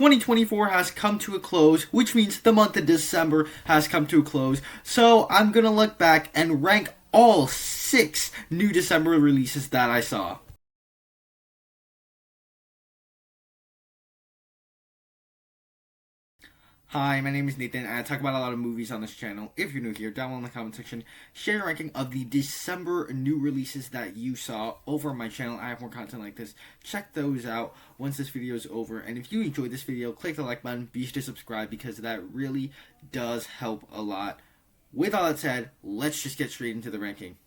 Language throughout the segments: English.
2024 has come to a close, which means the month of December has come to a close. So I'm gonna look back and rank all 6 new December releases that I saw. Hi, my name is Nathan, and I talk about a lot of movies on this channel. If you're new here, down below in the comment section, share your ranking of the December new releases that you saw over on my channel. I have more content like this. Check those out once this video is over. And if you enjoyed this video, click the like button. Be sure to subscribe because that really does help a lot. With all that said, let's just get straight into the ranking.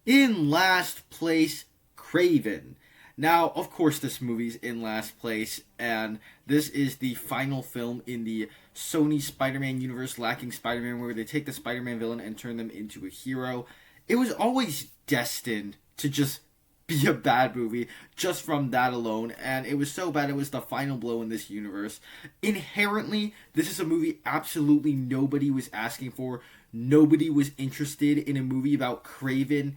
In last place, Kraven. Now, of course, this movie's in last place, and this is the final film in the Sony Spider-Man universe, lacking Spider-Man, where they take the Spider-Man villain and turn them into a hero. It was always destined to just be a bad movie, just from that alone, and it was so bad it was the final blow in this universe. Inherently, this is a movie absolutely nobody was asking for. Nobody was interested in a movie about Kraven.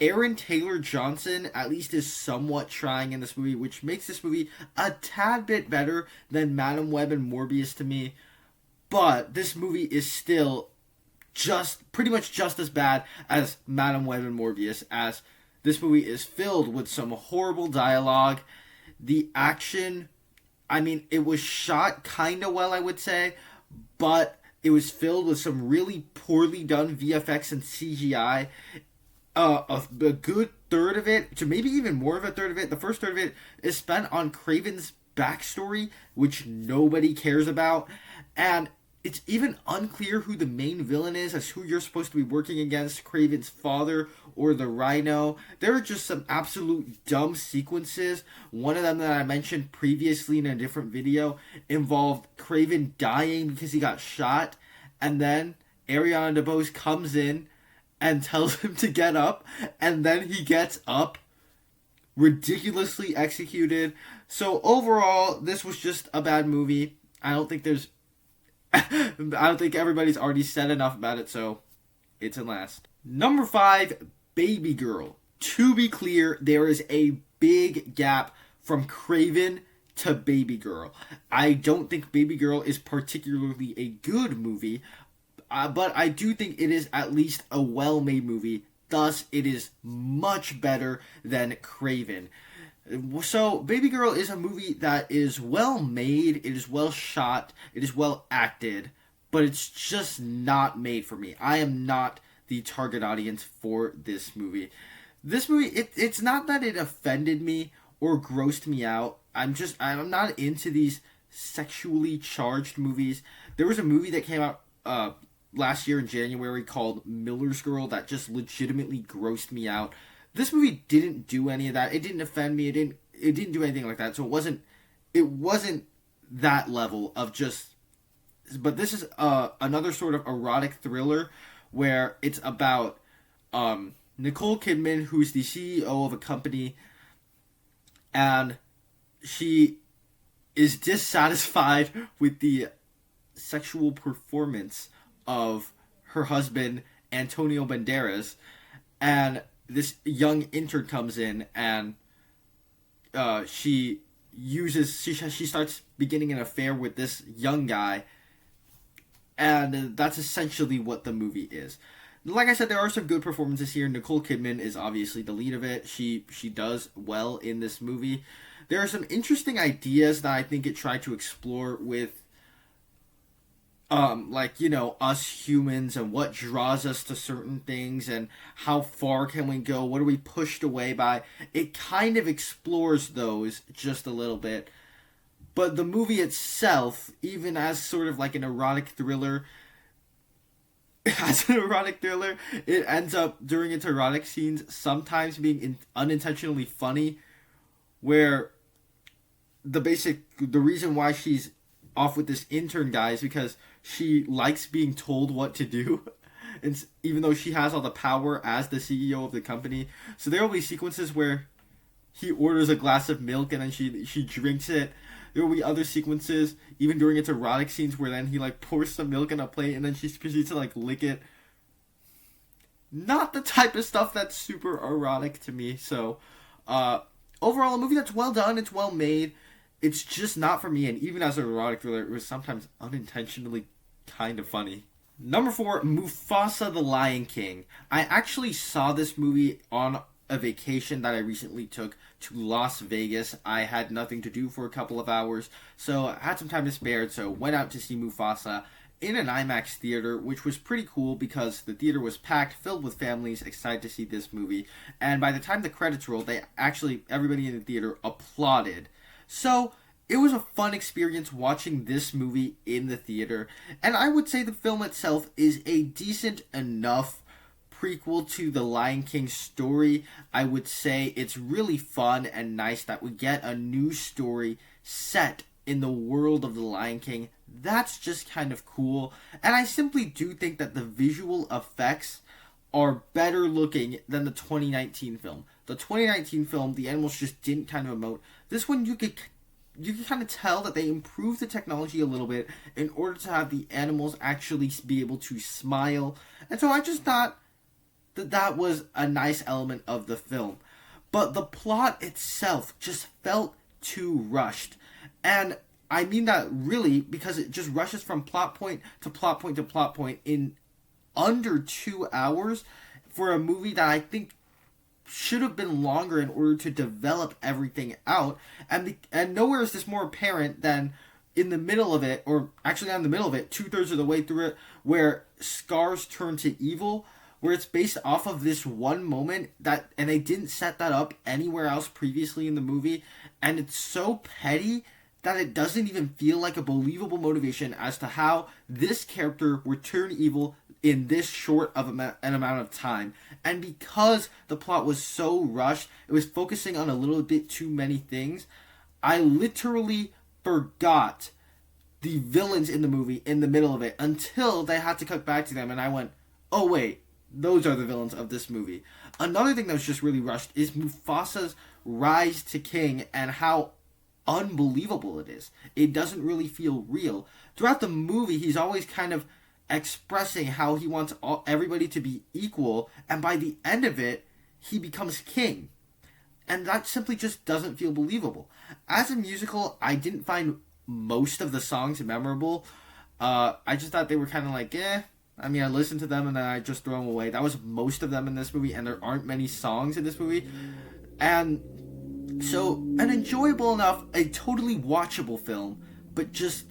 Aaron Taylor Johnson at least is somewhat trying in this movie, which makes this movie a tad bit better than Madam Web and Morbius to me. But this movie is still pretty much just as bad as Madam Web and Morbius, as this movie is filled with some horrible dialogue. The action, I mean, it was shot kind of well, I would say, but it was filled with some really poorly done VFX and CGI. A good third of it, to maybe even more of a third of it, the first third of it is spent on Kraven's backstory, which nobody cares about. And it's even unclear who the main villain is, as who you're supposed to be working against, Kraven's father or the Rhino. There are just some absolute dumb sequences. One of them that I mentioned previously in a different video involved Kraven dying because he got shot, and then Ariana DeBose comes in and tells him to get up, and then he gets up. Ridiculously executed. So overall, this was just a bad movie. I don't think everybody's already said enough about it, so it's in last. Number 5, Babygirl. To be clear, there is a big gap from Kraven to Babygirl. I don't think Babygirl is particularly a good movie, but I do think it is at least a well-made movie. Thus, it is much better than Kraven. So, Babygirl is a movie that is well made, it is well shot, it is well acted, but it's just not made for me. I am not the target audience for this movie. This movie, it's not that it offended me or grossed me out. I'm not into these sexually charged movies. There was a movie that came out last year in January called Miller's Girl that just legitimately grossed me out. This movie didn't do any of that. It didn't offend me. It didn't do anything like that. So it wasn't that level of just. But this is another sort of erotic thriller where it's about Nicole Kidman, who's the CEO of a company, and she is dissatisfied with the sexual performance of her husband Antonio Banderas, and this young intern comes in, and she starts beginning an affair with this young guy, and that's essentially what the movie is. Like I said, there are some good performances here. Nicole Kidman is obviously the lead of it. She does well in this movie. There are some interesting ideas that I think it tried to explore with us humans and what draws us to certain things and how far can we go, what are we pushed away by. It kind of explores those just a little bit, but the movie itself, even as sort of like an erotic thriller, it ends up during its erotic scenes sometimes being unintentionally funny, where the reason why she's off with this intern guy is because she likes being told what to do, and even though she has all the power as the CEO of the company. So there will be sequences where he orders a glass of milk and then she drinks it. There will be other sequences, even during its erotic scenes, where then he pours some milk in a plate and then she proceeds to lick it. Not the type of stuff that's super erotic to me. So overall, a movie that's well done, it's well made. it's just not for me, and even as an erotic thriller, it was sometimes unintentionally kind of funny. Number 4, Mufasa the Lion King. I actually saw this movie on a vacation that I recently took to Las Vegas. I had nothing to do for a couple of hours, so I had some time to spare, so went out to see Mufasa in an IMAX theater, which was pretty cool because the theater was packed, filled with families excited to see this movie, and by the time the credits rolled, everybody in the theater applauded. So it was a fun experience watching this movie in the theater, and I would say the film itself is a decent enough prequel to the Lion King story. I would say it's really fun and nice that we get a new story set in the world of the Lion King. That's just kind of cool, and I simply do think that the visual effects are better looking than the 2019 film. The 2019 film, the animals just didn't kind of emote. This one, you could kind of tell that they improved the technology a little bit in order to have the animals actually be able to smile. And so I just thought that was a nice element of the film. But the plot itself just felt too rushed. And I mean that really because it just rushes from plot point to plot point to plot point in under 2 hours for a movie that I think should have been longer in order to develop everything out. And nowhere is this more apparent than in the middle of it, or actually not in the middle of it, 2/3 of the way through it, where Scar's turn to evil, where it's based off of this one moment and they didn't set that up anywhere else previously in the movie, and it's so petty that it doesn't even feel like a believable motivation as to how this character would turn evil in this short of an amount of time. And because the plot was so rushed, it was focusing on a little bit too many things, I literally forgot the villains in the movie in the middle of it until they had to cut back to them, and I went, oh wait, those are the villains of this movie. Another thing that was just really rushed is Mufasa's rise to king and how unbelievable it is. It doesn't really feel real. Throughout the movie, he's always kind of expressing how he wants everybody to be equal, and by the end of it, he becomes king. And that simply just doesn't feel believable. As a musical, I didn't find most of the songs memorable. I just thought they were kind of like, I mean, I listened to them and then I just throw them away. That was most of them in this movie, and there aren't many songs in this movie. And so, an enjoyable enough, a totally watchable film, but just,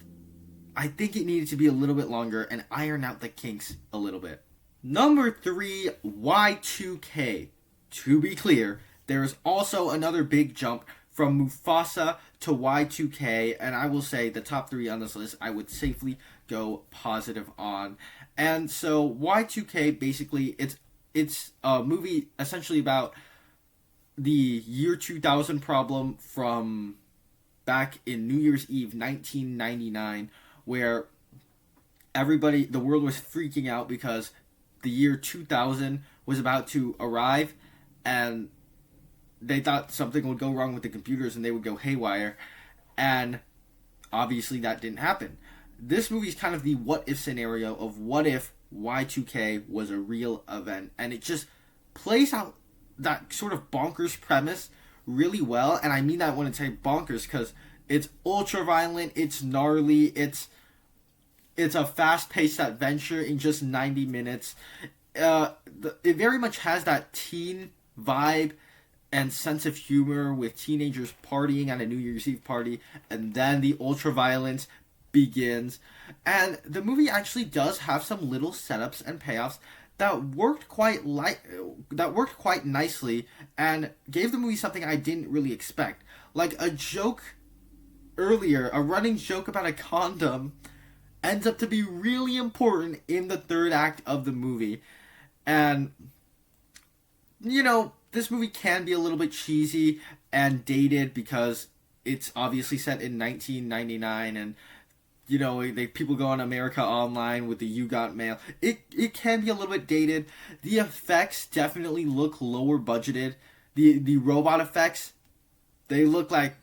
I think it needed to be a little bit longer and iron out the kinks a little bit. Number 3, Y2K. To be clear, there is also another big jump from Mufasa to Y2K, and I will say the top 3 on this list I would safely go positive on. And so Y2K, basically, it's a movie essentially about the year 2000 problem from back in New Year's Eve 1999, where the world was freaking out because the year 2000 was about to arrive, and they thought something would go wrong with the computers and they would go haywire, and obviously that didn't happen. This movie is kind of the what if scenario of what if Y2K was a real event, and it just plays out that sort of bonkers premise really well. And I mean that when I say bonkers, because it's ultra violent, it's gnarly, it's a fast-paced adventure in just 90 minutes. It very much has that teen vibe and sense of humor with teenagers partying at a New Year's Eve party, and then the ultra violence begins. And the movie actually does have some little setups and payoffs that worked quite nicely and gave the movie something I didn't really expect. Like a joke earlier, a running joke about a condom ends up to be really important in the third act of the movie. And, you know, this movie can be a little bit cheesy and dated because it's obviously set in 1999, and you know, people go on America Online with the You Got Mail. It can be a little bit dated. The effects definitely look lower budgeted. The robot effects, they look like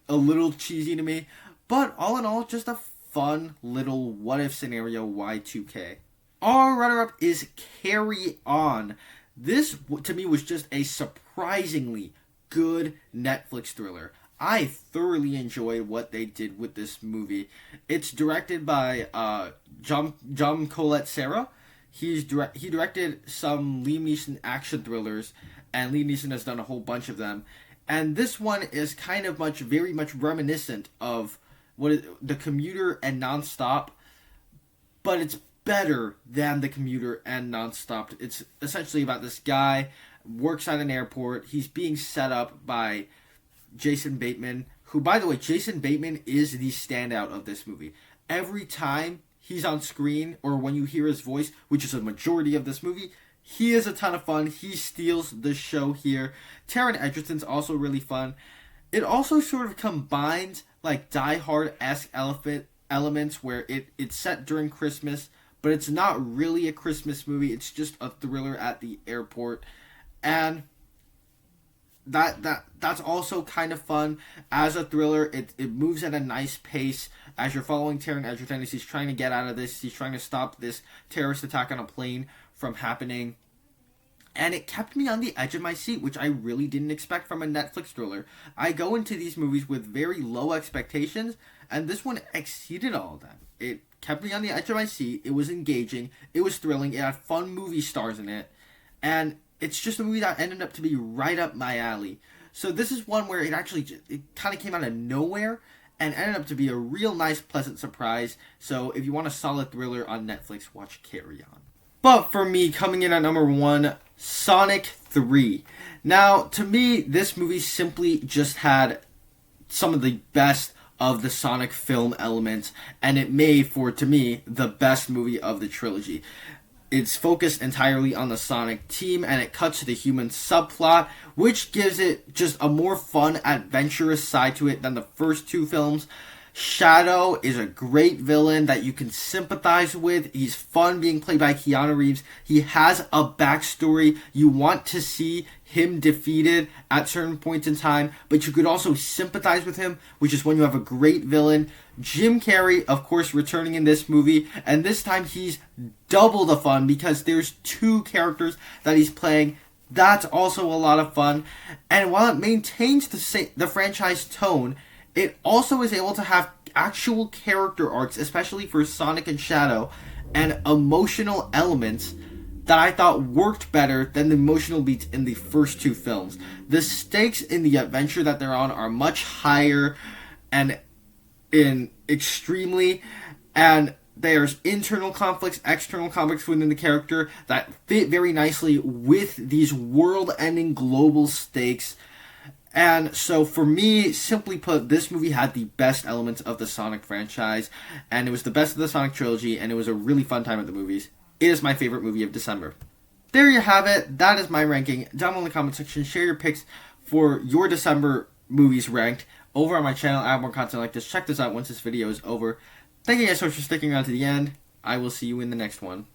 a little cheesy to me. But all in all, just a fun little what if scenario Y2K. Our runner-up is Carry On. This, to me, was just a surprisingly good Netflix thriller. I thoroughly enjoyed what they did with this movie. It's directed by John Colette Serra. He directed some Liam Neeson action thrillers, and Liam Neeson has done a whole bunch of them. And this one is kind of very much reminiscent of The Commuter and Nonstop, but it's better than The Commuter and Nonstop. It's essentially about this guy works at an airport. He's being set up by Jason Bateman, who, by the way, Jason Bateman is the standout of this movie. Every time he's on screen, or when you hear his voice, which is a majority of this movie, he is a ton of fun. He steals the show here. Taron Egerton's also really fun. It also sort of combines like Die Hard-esque elements where it's set during Christmas, but it's not really a Christmas movie. It's just a thriller at the airport. And that's also kind of fun. As a thriller, it moves at a nice pace as you're following Taron Egerton as he's trying to get out of this. He's trying to stop this terrorist attack on a plane from happening. And it kept me on the edge of my seat, which I really didn't expect from a Netflix thriller. I go into these movies with very low expectations, and this one exceeded all of them. It kept me on the edge of my seat. It was engaging. It was thrilling. It had fun movie stars in it. And it's just a movie that ended up to be right up my alley. So this is one where it kind of came out of nowhere and ended up to be a real nice, pleasant surprise. So if you want a solid thriller on Netflix, watch Carry On. But for me, coming in at number 1, Sonic 3. Now, to me, this movie simply just had some of the best of the Sonic film elements, and it made for, to me, the best movie of the trilogy. It's focused entirely on the Sonic team, and it cuts to the human subplot, which gives it just a more fun, adventurous side to it than the first 2 films. Shadow is a great villain that you can sympathize with. He's fun being played by Keanu Reeves. He has a backstory. You want to see him defeated at certain points in time, but you could also sympathize with him, which is when you have a great villain. Jim Carrey, of course, returning in this movie, and this time he's double the fun because there's 2 characters that he's playing. That's also a lot of fun. And while it maintains the franchise tone, it also is able to have actual character arcs, especially for Sonic and Shadow, and emotional elements that I thought worked better than the emotional beats in the first 2 films. The stakes in the adventure that they're on are much higher and extremely, and there's internal conflicts, external conflicts within the character that fit very nicely with these world-ending global stakes. And so for me, simply put, this movie had the best elements of the Sonic franchise, and it was the best of the Sonic trilogy, and it was a really fun time at the movies. It is my favorite movie of December. There you have it. That is my ranking. Down below in the comment section, share your picks for your December movies ranked. Over on my channel, I have more content like this. Check this out once this video is over. Thank you guys so much for sticking around to the end. I will see you in the next one.